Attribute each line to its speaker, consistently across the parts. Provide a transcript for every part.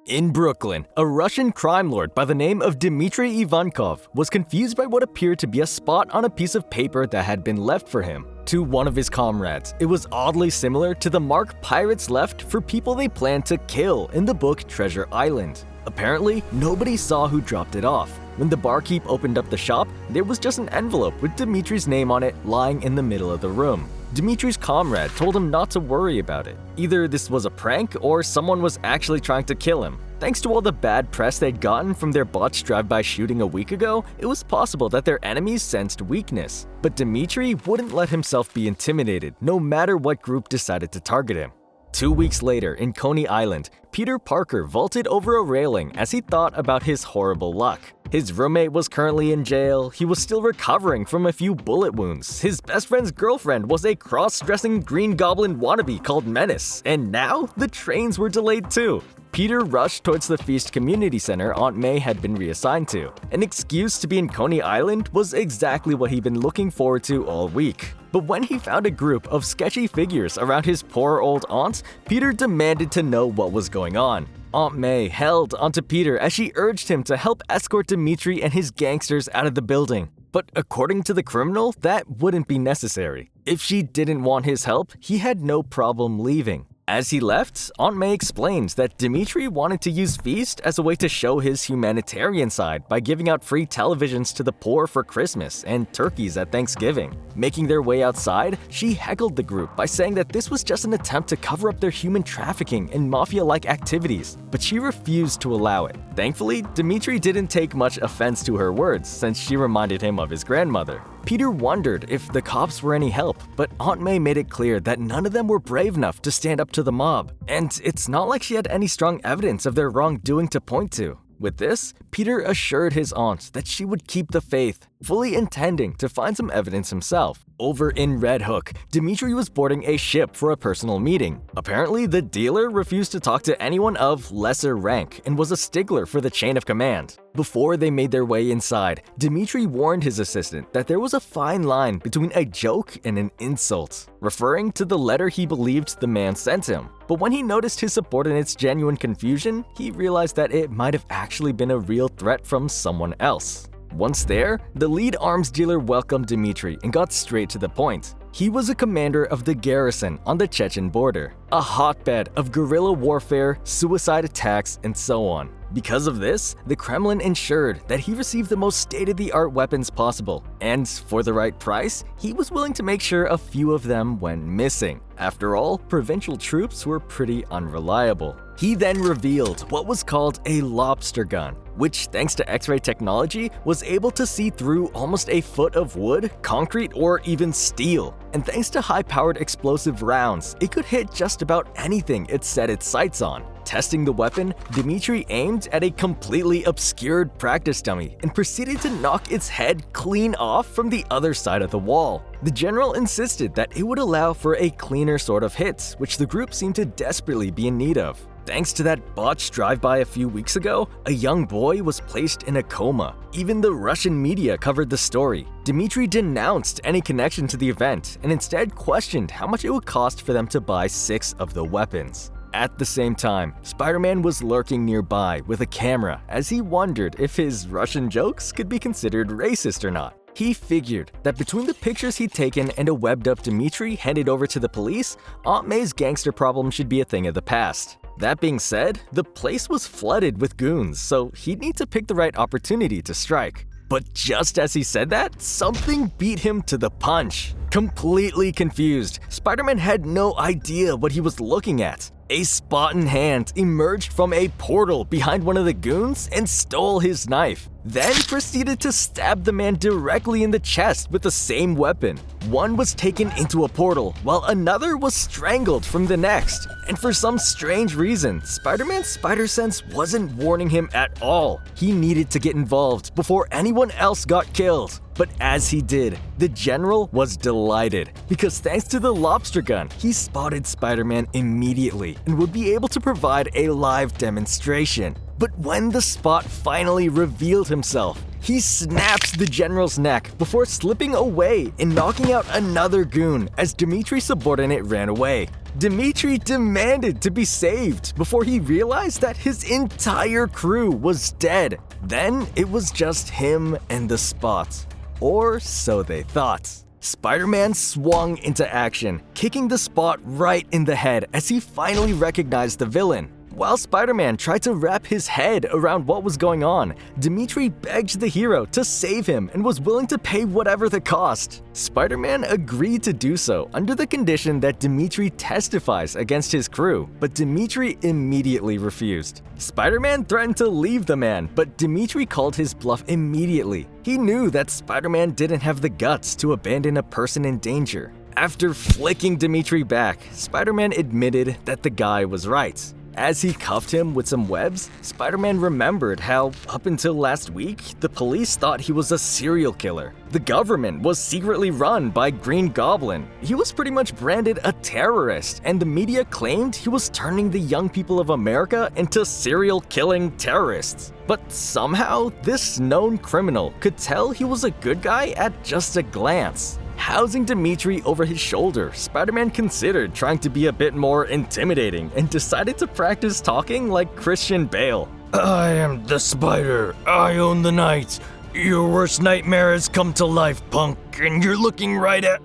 Speaker 1: In Brooklyn, a Russian crime lord by the name of Dmitry Ivankov was confused by what appeared to be a spot on a piece of paper that had been left for him. To one of his comrades, it was oddly similar to the mark pirates left for people they planned to kill in the book Treasure Island. Apparently, nobody saw who dropped it off. When the barkeep opened up the shop, there was just an envelope with Dmitry's name on it lying in the middle of the room. Dmitry's comrade told him not to worry about it. Either this was a prank or someone was actually trying to kill him. Thanks to all the bad press they'd gotten from their botched drive-by shooting a week ago, it was possible that their enemies sensed weakness. But Dmitry wouldn't let himself be intimidated, no matter what group decided to target him. 2 weeks later, in Coney Island, Peter Parker vaulted over a railing as he thought about his horrible luck. His roommate was currently in jail, he was still recovering from a few bullet wounds, his best friend's girlfriend was a cross-dressing Green Goblin wannabe called Menace, and now the trains were delayed too. Peter rushed towards the Feast Community Center Aunt May had been reassigned to. An excuse to be in Coney Island was exactly what he'd been looking forward to all week. But when he found a group of sketchy figures around his poor old aunt, Peter demanded to know what was going on. Aunt May held onto Peter as she urged him to help escort Dmitry and his gangsters out of the building. But according to the criminal, that wouldn't be necessary. If she didn't want his help, he had no problem leaving. As he left, Aunt May explained that Dmitry wanted to use Feast as a way to show his humanitarian side by giving out free televisions to the poor for Christmas and turkeys at Thanksgiving. Making their way outside, she heckled the group by saying that this was just an attempt to cover up their human trafficking and mafia-like activities, but she refused to allow it. Thankfully, Dmitry didn't take much offense to her words since she reminded him of his grandmother. Peter wondered if the cops were any help, but Aunt May made it clear that none of them were brave enough to stand up to the mob. And it's not like she had any strong evidence of their wrongdoing to point to. With this, Peter assured his aunt that she would keep the faith, fully intending to find some evidence himself. Over in Red Hook, Dmitry was boarding a ship for a personal meeting. Apparently, the dealer refused to talk to anyone of lesser rank and was a stickler for the chain of command. Before they made their way inside, Dmitry warned his assistant that there was a fine line between a joke and an insult, referring to the letter he believed the man sent him. But when he noticed his subordinate's genuine confusion, he realized that it might have actually been a real threat from someone else. Once there, the lead arms dealer welcomed Dmitry and got straight to the point. He was a commander of the garrison on the Chechen border, a hotbed of guerrilla warfare, suicide attacks, and so on. Because of this, the Kremlin ensured that he received the most state-of-the-art weapons possible, and for the right price, he was willing to make sure a few of them went missing. After all, provincial troops were pretty unreliable. He then revealed what was called a lobster gun, which, thanks to X-ray technology, was able to see through almost a foot of wood, concrete, or even steel. And thanks to high-powered explosive rounds, it could hit just about anything it set its sights on. Testing the weapon, Dmitry aimed at a completely obscured practice dummy and proceeded to knock its head clean off from the other side of the wall. The general insisted that it would allow for a cleaner sort of hit, which the group seemed to desperately be in need of. Thanks to that botched drive-by a few weeks ago, a young boy was placed in a coma. Even the Russian media covered the story. Dmitry denounced any connection to the event and instead questioned how much it would cost for them to buy 6 of the weapons. At the same time, Spider-Man was lurking nearby with a camera as he wondered if his Russian jokes could be considered racist or not. He figured that between the pictures he'd taken and a webbed-up Dmitry handed over to the police, Aunt May's gangster problem should be a thing of the past. That being said, the place was flooded with goons, so he'd need to pick the right opportunity to strike. But just as he said that, something beat him to the punch. Completely confused, Spider-Man had no idea what he was looking at. A Spartan hand emerged from a portal behind one of the goons and stole his knife, then proceeded to stab the man directly in the chest with the same weapon. One was taken into a portal, while another was strangled from the next. And for some strange reason, Spider-Man's spider sense wasn't warning him at all. He needed to get involved before anyone else got killed. But as he did, the general was delighted, because thanks to the lobster gun, he spotted Spider-Man immediately and would be able to provide a live demonstration. But when the spot finally revealed himself, he snapped the general's neck before slipping away and knocking out another goon as Dmitry's subordinate ran away. Dimitri demanded to be saved before he realized that his entire crew was dead. Then it was just him and the Spot. Or so they thought. Spider-Man swung into action, kicking the Spot right in the head as he finally recognized the villain. While Spider-Man tried to wrap his head around what was going on, Dimitri begged the hero to save him and was willing to pay whatever the cost. Spider-Man agreed to do so under the condition that Dimitri testifies against his crew, but Dimitri immediately refused. Spider-Man threatened to leave the man, but Dimitri called his bluff immediately. He knew that Spider-Man didn't have the guts to abandon a person in danger. After flicking Dimitri back, Spider-Man admitted that the guy was right. As he cuffed him with some webs, Spider-Man remembered how, up until last week, the police thought he was a serial killer. The government was secretly run by Green Goblin. He was pretty much branded a terrorist, and the media claimed he was turning the young people of America into serial-killing terrorists. But somehow, this known criminal could tell he was a good guy at just a glance. Housing Dimitri over his shoulder, Spider-Man considered trying to be a bit more intimidating and decided to practice talking like Christian Bale. I am the Spider. I own the night. Your worst nightmare has come to life, punk, and you're looking right at...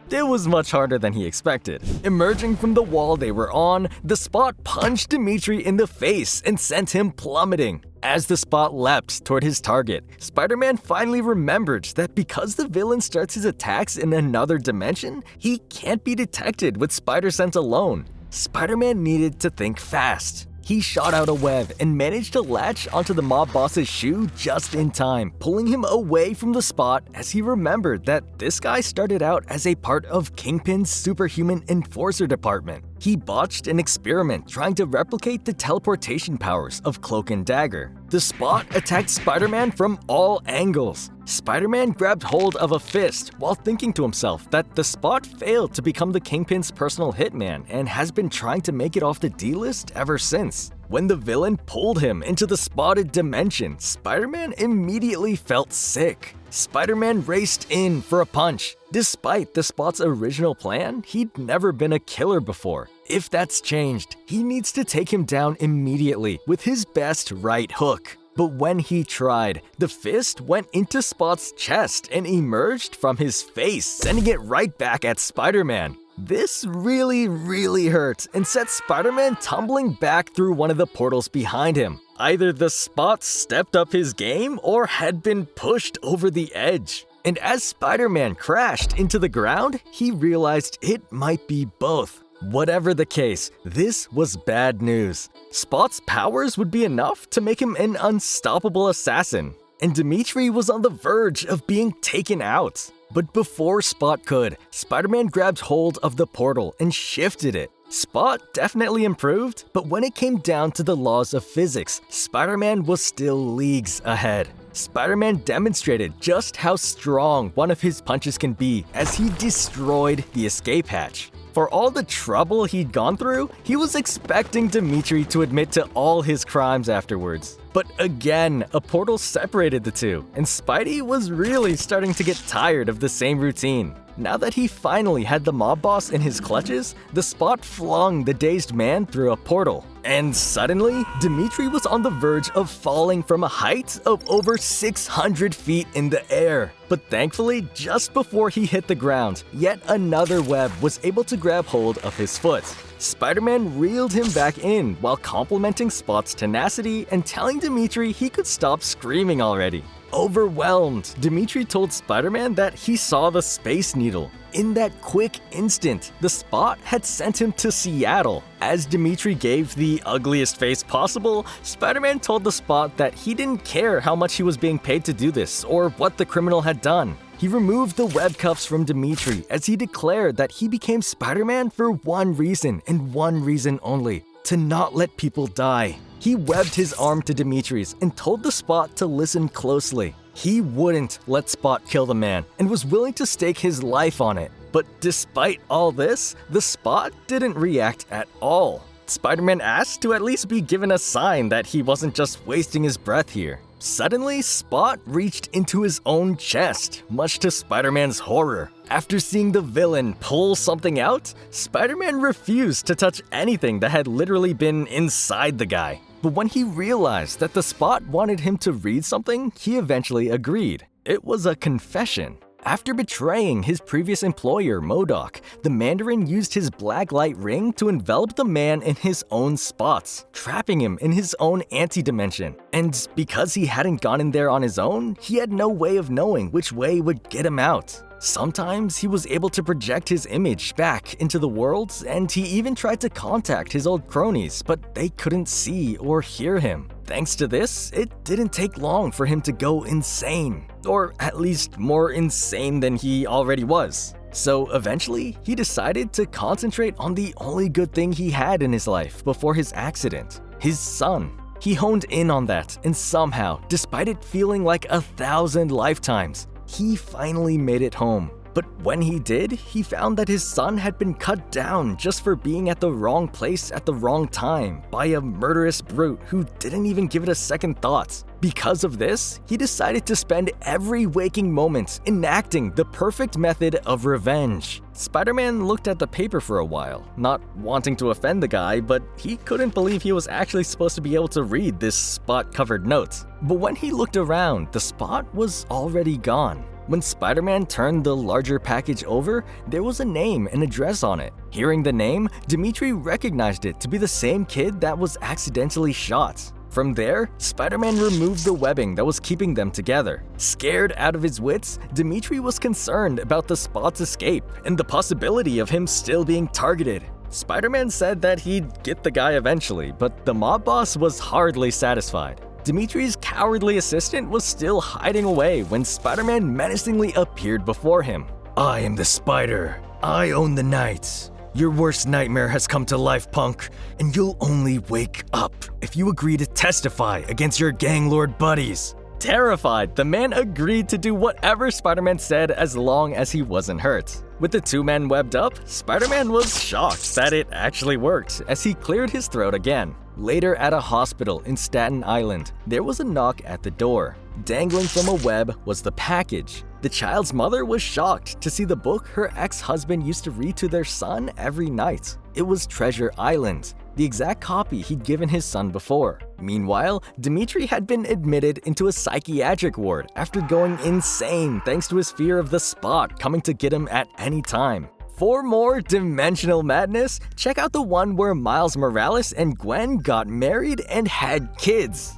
Speaker 1: It was much harder than he expected. Emerging from the wall they were on, the Spot punched Dimitri in the face and sent him plummeting. As the Spot leapt toward his target, Spider-Man finally remembered that because the villain starts his attacks in another dimension, he can't be detected with Spider Sense alone. Spider-Man needed to think fast. He shot out a web and managed to latch onto the mob boss's shoe just in time, pulling him away from the Spot as he remembered that this guy started out as a part of Kingpin's superhuman enforcer department. He botched an experiment trying to replicate the teleportation powers of Cloak and Dagger. The Spot attacked Spider-Man from all angles. Spider-Man grabbed hold of a fist while thinking to himself that the Spot failed to become the Kingpin's personal hitman and has been trying to make it off the D-list ever since. When the villain pulled him into the spotted dimension, Spider-Man immediately felt sick. Spider-Man raced in for a punch. Despite the Spot's original plan, he'd never been a killer before. If that's changed, he needs to take him down immediately with his best right hook. But when he tried, the fist went into Spot's chest and emerged from his face, sending it right back at Spider-Man. This really hurt and set Spider-Man tumbling back through one of the portals behind him. Either the Spot stepped up his game or had been pushed over the edge. And as Spider-Man crashed into the ground, he realized it might be both. Whatever the case, this was bad news. Spot's powers would be enough to make him an unstoppable assassin, and Dimitri was on the verge of being taken out. But before Spot could, Spider-Man grabbed hold of the portal and shifted it. Spot definitely improved, but when it came down to the laws of physics, Spider-Man was still leagues ahead. Spider-Man demonstrated just how strong one of his punches can be as he destroyed the escape hatch. For all the trouble he'd gone through, he was expecting Dimitri to admit to all his crimes afterwards. But again, a portal separated the two, and Spidey was really starting to get tired of the same routine. Now that he finally had the mob boss in his clutches, the Spot flung the dazed man through a portal. And suddenly, Dimitri was on the verge of falling from a height of over 600 feet in the air. But thankfully, just before he hit the ground, yet another web was able to grab hold of his foot. Spider-Man reeled him back in while complimenting Spot's tenacity and telling Dimitri he could stop screaming already. Overwhelmed, Dimitri told Spider-Man that he saw the Space Needle. In that quick instant, the Spot had sent him to Seattle. As Dimitri gave the ugliest face possible, Spider-Man told the Spot that he didn't care how much he was being paid to do this or what the criminal had done. He removed the web cuffs from Dimitri as he declared that he became Spider-Man for one reason and one reason only: to not let people die. He webbed his arm to Dimitri's and told the Spot to listen closely. He wouldn't let Spot kill the man and was willing to stake his life on it. But despite all this, the Spot didn't react at all. Spider-Man asked to at least be given a sign that he wasn't just wasting his breath here. Suddenly, Spot reached into his own chest, much to Spider-Man's horror. After seeing the villain pull something out, Spider-Man refused to touch anything that had literally been inside the guy. But when he realized that the Spot wanted him to read something, he eventually agreed. It was a confession. After betraying his previous employer, MODOK, the Mandarin used his black light ring to envelop the man in his own spots, trapping him in his own anti-dimension. And because he hadn't gone in there on his own, he had no way of knowing which way would get him out. Sometimes he was able to project his image back into the world, and he even tried to contact his old cronies, but they couldn't see or hear him. Thanks to this, it didn't take long for him to go insane, or at least more insane than he already was. So eventually, he decided to concentrate on the only good thing he had in his life before his accident, his son. He honed in on that, and somehow, despite it feeling like 1,000 lifetimes, he finally made it home. But when he did, he found that his son had been cut down just for being at the wrong place at the wrong time by a murderous brute who didn't even give it a second thought. Because of this, he decided to spend every waking moment enacting the perfect method of revenge. Spider-Man looked at the paper for a while, not wanting to offend the guy, but he couldn't believe he was actually supposed to be able to read this spot-covered note. But when he looked around, the spot was already gone. When Spider-Man turned the larger package over, there was a name and address on it. Hearing the name, Dimitri recognized it to be the same kid that was accidentally shot. From there, Spider-Man removed the webbing that was keeping them together. Scared out of his wits, Dimitri was concerned about the Spot's escape and the possibility of him still being targeted. Spider-Man said that he'd get the guy eventually, but the mob boss was hardly satisfied. Dimitri's cowardly assistant was still hiding away when Spider-Man menacingly appeared before him. "I am the Spider. I own the night. Your worst nightmare has come to life, punk, and you'll only wake up if you agree to testify against your gang lord buddies." Terrified, the man agreed to do whatever Spider-Man said as long as he wasn't hurt. With the two men webbed up, Spider-Man was shocked that it actually worked as he cleared his throat again. Later at a hospital in Staten Island, there was a knock at the door. Dangling from a web was the package. The child's mother was shocked to see the book her ex-husband used to read to their son every night. It was Treasure Island, the exact copy he'd given his son before. Meanwhile, Dimitri had been admitted into a psychiatric ward after going insane thanks to his fear of the Spot coming to get him at any time. For more dimensional madness, check out the one where Miles Morales and Gwen got married and had kids.